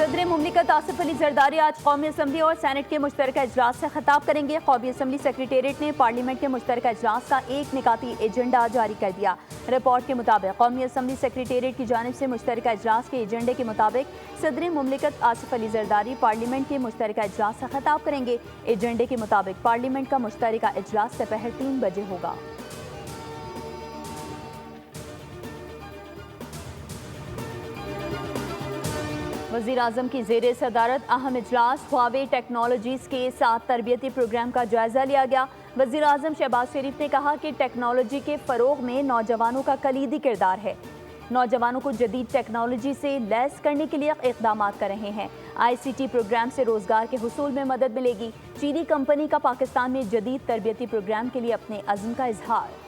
सदर मुमलिकत आसिफ अली जरदारी आज कौमी असम्बली और सैनेट के मुश्तरका इजलास से खिताब करेंगे। कौमी असम्बली सेक्रेटेरिएट ने पार्लियामेंट के मुश्तरका इजलास का एक निकाती एजेंडा जारी कर दिया। रिपोर्ट के मुताबिक कौमी असम्बली सेक्रेटेरिएट की जानिब से मुश्तरका इजलास के एजेंडे के मुताबिक सदर मुमलिकत आसिफ अली जरदारी पार्लियामेंट के मुश्तरका इजलास से खिताब करेंगे। एजेंडे के मुताबिक पार्लियामेंट का मुश्तरका इजलास दोपहर 3 बजे होगा। वज़ीर-ए-आज़म की ज़ेरे सदारत अहम इजलास हुआवे टेक्नोलॉजीज़ के साथ तरबियती प्रोग्राम का जायज़ा लिया गया। वज़ीर-ए-आज़म शहबाज शरीफ ने कहा कि टेक्नोलॉजी के फ़रोग़ में नौजवानों का कलीदी किरदार है। नौजवानों को जदीद टेक्नोलॉजी से लैस करने के लिए इक़दाम कर रहे हैं। ICT प्रोग्राम से रोज़गार के हुसूल में मदद मिलेगी। चीनी कंपनी का पाकिस्तान में जदीद तरबियती प्रोग्राम के लिए अपने अज़्म का इजहार।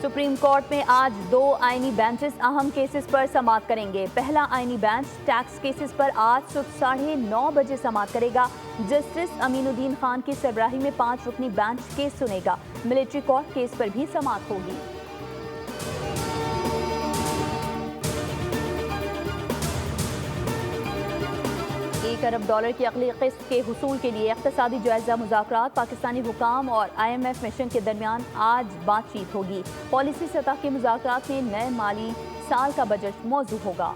सुप्रीम कोर्ट में आज 2 आईनी बेंचेस अहम केसेस पर समाअत करेंगे। पहला आईनी बेंच टैक्स केसेस पर आज सुबह 9:30 बजे समाअत करेगा। जस्टिस अमीनुद्दीन खान की सरबराही में 5 रुकनी बेंच केस सुनेगा। मिलिट्री कोर्ट केस पर भी समाअत होगी। $1 अरब की अगली किस्त के हुसूल के लिए इक़्तिसादी जायजा मुज़ाकरात पाकिस्तानी हुकाम और IMF मिशन के दरमियान आज बातचीत होगी। पॉलिसी सतह के मुज़ाकरात में नए माली साल का बजट मौजू होगा।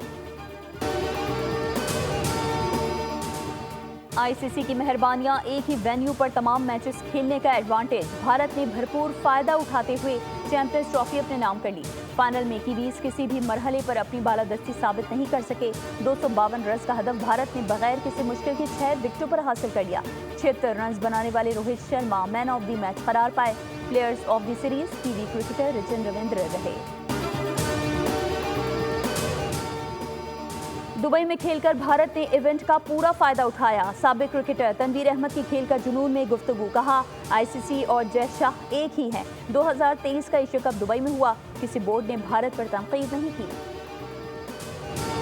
ICC की मेहरबानियां, एक ही वेन्यू पर तमाम मैचेस खेलने का एडवांटेज। भारत ने भरपूर फायदा उठाते हुए चैंपियंस ट्रॉफी अपने नाम कर ली। फाइनल में कीवीज किसी भी मरहले पर अपनी बालादस्ती साबित नहीं कर सके। 252 रन का हदफ भारत ने बगैर किसी मुश्किल के 6 विकेटों पर हासिल कर लिया। 76 रन बनाने वाले Rohit Sharma man of the match करार पाए। Players of the series Kiwi cricketer Rachin Ravindra रहे। दुबई में खेलकर भारत ने इवेंट का पूरा फायदा उठाया। साबिक क्रिकेटर तनवीर अहमद की खेल का जुनून में गुफ्तगू। कहा, ICC और जय शाह एक ही हैं। 2023 का एशिया कप दुबई में हुआ। किसी बोर्ड ने भारत पर तनकीद नहीं की।